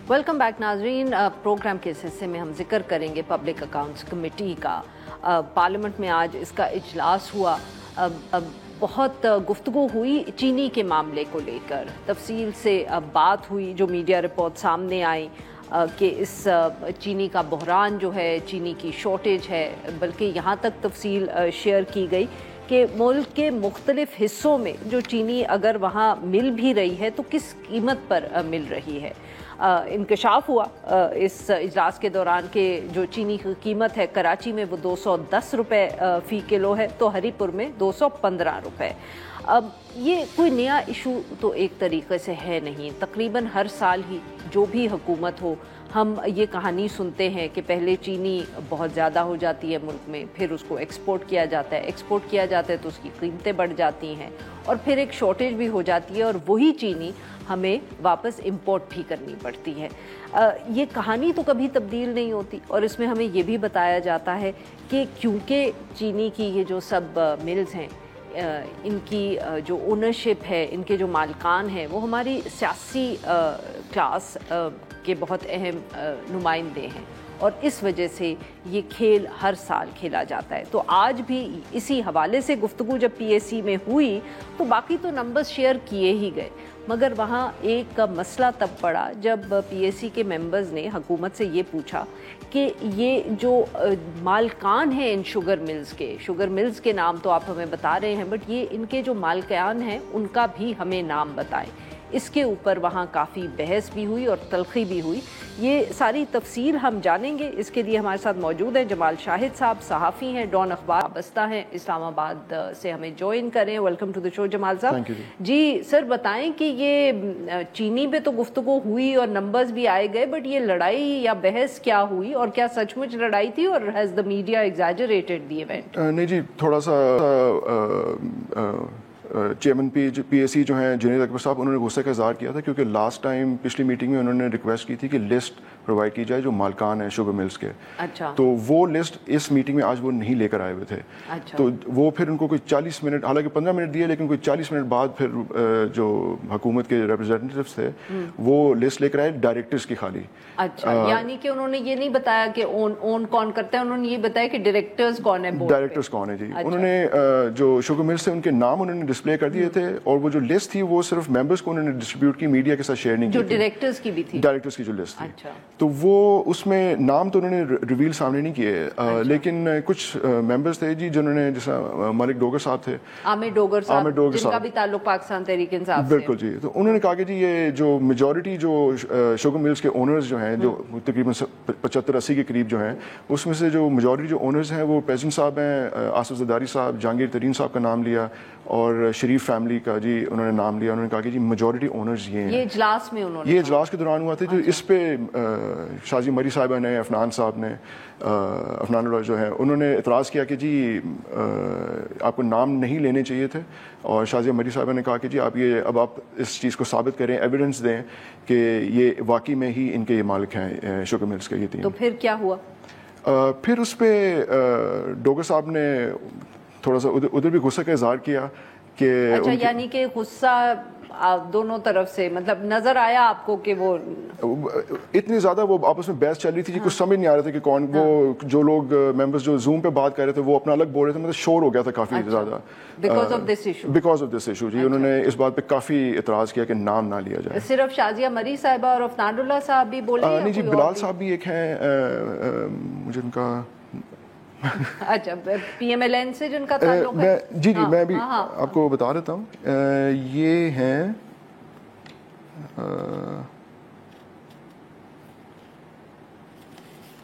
Welcome back ناظرین. Programme کے اس حصے میں ہم ذکر کریں گے پبلک اکاؤنٹس کمیٹی کا. پارلیمنٹ میں آج اس کا اجلاس ہوا. بہت گفتگو ہوئی چینی کے معاملے کو لے کر, تفصیل سے بات ہوئی. جو میڈیا رپورٹ سامنے آئی کہ اس چینی کا بحران جو ہے, چینی کی شارٹیج ہے, بلکہ یہاں تک تفصیل شیئر کی گئی کہ ملک کے مختلف حصوں میں جو چینی اگر وہاں مل بھی رہی ہے تو کس قیمت پر مل رہی ہے. انکشاف ہوا اس اجلاس کے دوران کہ جو چینی کی قیمت ہے کراچی میں وہ 210 روپے فی کلو ہے, تو ہری پور میں 215 روپے. اب یہ کوئی نیا ایشو تو ایک طریقے سے ہے نہیں. تقریباً ہر سال ہی جو بھی حکومت ہو ہم یہ کہانی سنتے ہیں کہ پہلے چینی بہت زیادہ ہو جاتی ہے ملک میں, پھر اس کو ایکسپورٹ کیا جاتا ہے, ایکسپورٹ کیا جاتا ہے تو اس کی قیمتیں بڑھ جاتی ہیں, اور پھر ایک شارٹیج بھی ہو جاتی ہے اور وہی چینی ہمیں واپس امپورٹ بھی کرنی پڑتی ہے. یہ کہانی تو کبھی تبدیل نہیں ہوتی, اور اس میں ہمیں یہ بھی بتایا جاتا ہے کہ کیونکہ چینی کی یہ جو سب ملز ہیں, ان کی جو اونرشپ ہے, ان کے جو مالکان ہیں, وہ ہماری سیاسی کلاس کے بہت اہم نمائندے ہیں, اور اس وجہ سے یہ کھیل ہر سال کھیلا جاتا ہے. تو آج بھی اسی حوالے سے گفتگو جب پی اے سی میں ہوئی تو باقی تو نمبرز شیئر کیے ہی گئے, مگر وہاں ایک مسئلہ تب پڑا جب پی اے سی کے ممبرز نے حکومت سے یہ پوچھا کہ یہ جو مالکان ہیں ان شوگر ملز کے نام تو آپ ہمیں بتا رہے ہیں, بٹ یہ ان کے جو مالکان ہیں ان کا بھی ہمیں نام بتائیں. اس کے اوپر وہاں کافی بحث بھی ہوئی اور تلخی بھی ہوئی. یہ ساری تفصیل ہم جانیں گے. اس کے لیے ہمارے ساتھ موجود ہیں جمال شاہد صاحب, صحافی ہیں, ڈان اخبار وابستہ ہیں, اسلام آباد سے ہمیں جوائن کریں. ویلکم ٹو دی شو جمال صاحب. جی سر, بتائیں کہ یہ چینی پہ تو گفتگو ہوئی اور نمبرز بھی آئے گئے, بٹ یہ لڑائی یا بحث کیا ہوئی, اور کیا سچ مچ لڑائی تھی, اور has the media exaggerated the event? نہیں جی, تھوڑا سا چیئرمین پی اے سی جو ہیں جنید اکبر صاحب, انہوں نے غصے کا اظہار کیا تھا کیونکہ لاسٹ ٹائم پچھلی میٹنگ میں انہوں نے ریکویسٹ کی تھی کہ لسٹ پرووائڈ کی جائے جو مالکان ہیں شوگر ملز کے. اچھا. تو وہ لسٹ اس میٹنگ میں آج وہ نہیں لے کر آئے ہوئے تھے. اچھا. تو وہ پھر ان کو کوئی 40 منٹ, حالانکہ 15 منٹ دیے, لیکن کوئی 40 منٹ بعد پھر جو حکومت کے ریپرزینٹیوز تھے وہ لسٹ لے کر آئے ڈائریکٹرز کی خالی. اچھا, یعنی کہ انہوں نے یہ نہیں بتایا کہ اون کون کرتا ہے, انہوں نے یہ بتایا کہ ڈائریکٹرز کون ہے, ڈائریکٹرز کون ہے. جی, انہوں نے جو شوگر ملز تھے ان کے نام انہوں نے ڈسپلے کر دیے تھے, اور وہ جو لسٹ تھی وہ صرف ممبرز کو انہوں نے ڈسٹریبیوٹ کی, میڈیا کے ساتھ شیئر نہیں کی. جو ڈائریکٹرز کی بھی تھی, ڈائریکٹرز کی جو لسٹ تھی. اچھا. تو وہ اس میں نام تو انہوں نے ریویل سامنے نہیں کیے, لیکن کچھ ممبرز تھے جی جنہوں نے, جیسا ملک ڈوگر صاحب تھے, عامر ڈوگر صاحب, جن کا بھی تعلق پاکستان تحریک انصاف سے. بالکل جی. تو انہوں نے کہا کہ جی یہ جو میجورٹی جو شوگر ملز کے اونرز جو ہیں, جو تقریباً 75-80 کے قریب جو ہیں, اس میں سے جو میجورٹی جو اونرز ہیں وہ پریزیڈنٹ صاحب ہیں, آصف زرداری صاحب, جہانگیر ترین صاحب کا نام لیا, اور شریف فیملی کا جی انہوں نے نام لیا. انہوں نے کہا کہ جی میجورٹی اونرز یہ ہیں. یہ اجلاس میں انہوں نے, یہ اجلاس کے دوران ہوا تھا. جو اس پہ شازیہ مری صاحبہ نے, عفنان صاحب نے, عفنان اللہ جو ہیں, انہوں نے اعتراض کیا کہ جی آپ کو نام نہیں لینے چاہیے تھے, اور شازیہ مری صاحبہ نے کہا کہ جی اب آپ اس چیز کو ثابت کریں, ایویڈنس دیں کہ یہ واقعی میں ہی ان کے یہ مالک ہیں شوگر ملز کے. یہ تین. تو پھر کیا ہوا؟ پھر اس پہ ڈوگر صاحب نے تھوڑا سا ادھر بھی غصے کا اظہار کیا کہ, اچھا, یعنی کہ غصہ دونوں طرف سے, مطلب نظر آیا آپ کو کہ وہ اتنی زیادہ وہ آپس میں بحث چل رہی تھی, کچھ سمجھ نہیں آ رہا تھا کہ کون وہ جو لوگ ممبرز جو زوم پہ بات کر رہے تھے وہ اپنا الگ بول رہے تھے, مطلب شور ہو گیا تھا کافی زیادہ بیکاز آف دس ایشو. جی, انہوں نے اس بات پہ کافی اعتراض کیا کہ نام نہ لیا جائے. صرف شازیہ مری صاحبہ اور عفنان اللہ صاحب بھی بولے؟ نہیں جی, بلال صاحب بھی ایک ہیں, مجھے ان کا اچھا پی ایم ایل این سے جن کا تعلق ہے. جی میں بھی آپ کو بتا دیتا ہوں. یہ ہیں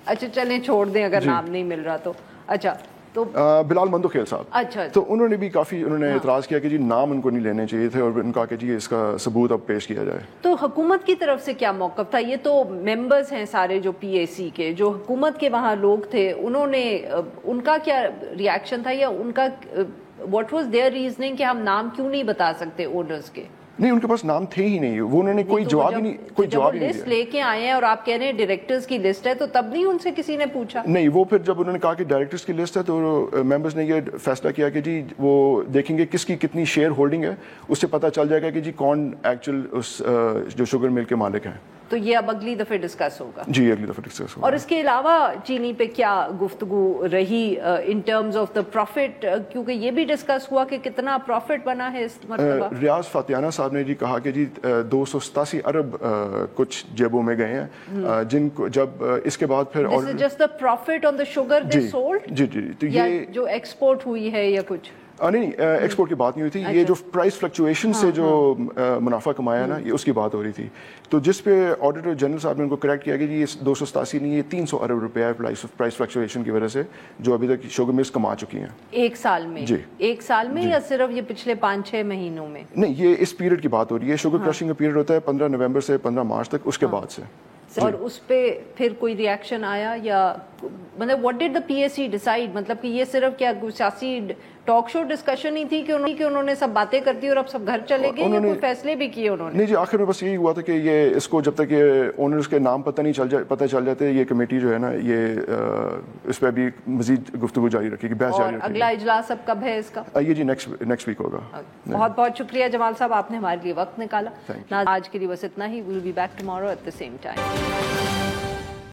اچھا چلیں چھوڑ دیں اگر نام نہیں مل رہا تو. اچھا, تو بلال مندوخیل صاحب. اچھا. تو انہوں نے بھی کافی اعتراض کیا کہ جی نام ان کو نہیں لینے چاہیے تھے, اور ان کا کہ جی اس کا ثبوت اب پیش کیا جائے. تو حکومت کی طرف سے کیا موقف تھا؟ یہ تو ممبرز ہیں سارے جو پی اے سی کے, جو حکومت کے وہاں لوگ تھے, انہوں نے, ان کا کیا ریاکشن تھا, یا ان کا واٹ واز دیئر ریزننگ کہ ہم نام کیوں نہیں بتا سکتے اونرز کے؟ نہیں, ان کے پاس نام تھے ہی نہیں, وہ انہوں نے کوئی جواب ہی نہیں لسٹ لے کے آئے ہیں اور آپ کہہ رہے ہیں ڈائریکٹرز کی لسٹ ہے, تو تب نہیں ان سے کسی نے پوچھا؟ نہیں, وہ پھر جب انہوں نے کہا کہ ڈائریکٹرز کی لسٹ ہے تو ممبرز نے یہ فیصلہ کیا کہ جی وہ دیکھیں گے کس کی کتنی شیئر ہولڈنگ ہے, اس سے پتہ چل جائے گا کہ جی کون ایکچوئل اس جو شوگر مل کے مالک ہیں. تو یہ اب اگلی دفعہ ڈسکس ہوگا. جی اگلی دفعہ ڈسکس ہوگا. اور اس کے علاوہ چینی پہ کیا گفتگو رہی in terms of the profit, کیونکہ یہ بھی ڈسکس ہوا کہ کتنا پروفٹ بنا ہے اس مرتبہ. ریاض فاتحانہ صاحب نے جی کہا کہ جی 287 ارب کچھ جیبوں میں گئے ہیں, جن کو جب اس کے بعد پھر This is just the profit on the sugar they sold? جی تو یا یہ جو ایکسپورٹ ہوئی ہے یا کچھ نہیں ایکسپورٹ کی بات نہیں ہوئی تھی, یہ جو پرائس فلکچویشن سے جو منافع کمایا نا, یہ اس کی بات ہو رہی تھی. تو جس پہ آڈیٹر جنرل صاحب نے ان کو کریکٹ کیا کہ جی یہ 287 نہیں, یہ 300 ارب روپیہ ہے پرائس فلکچویشن کی وجہ سے جو ابھی تک شوگر ملز کما چکی ہیں ایک سال میں. جی ایک سال میں یا صرف یہ پچھلے 5-6 مہینوں میں؟ نہیں, یہ اس پیریڈ کی بات ہو رہی ہے. شوگر کرشنگ کا پیریڈ ہوتا ہے 15 نومبر سے 15 مارچ تک, اس کے بعد سے. اور اس پہ پھر کوئی ریئیکشن آیا یا مطلب what did the P S C decide, مطلب کہ یہ صرف کیا سیاسی ٹاک شو ڈسکشن ہی تھی کہ انہوں نے سب باتیں کر دی اور اب سب گھر چلے گئے, یا کوئی فیصلے بھی کیے انہوں نے؟ نہیں جی, آخر میں بس یہی ہوا تھا کہ یہ اس کو جب تک یہ اونرز کے نام پتہ چل جاتے, یہ کمیٹی جو ہے نا یہ اس پہ بھی مزید گفتگو جاری رکھے گی, بحث جاری رکھے گی. اگلا اجلاس اب کب ہے اس کا؟ یہ جی نیکسٹ ویک ہوگا. بہت بہت شکریہ جمال صاحب, آپ نے ہمارے لیے وقت نکالا. آج کے لیے بس اتنا ہی. Will be back tomorrow at the same time.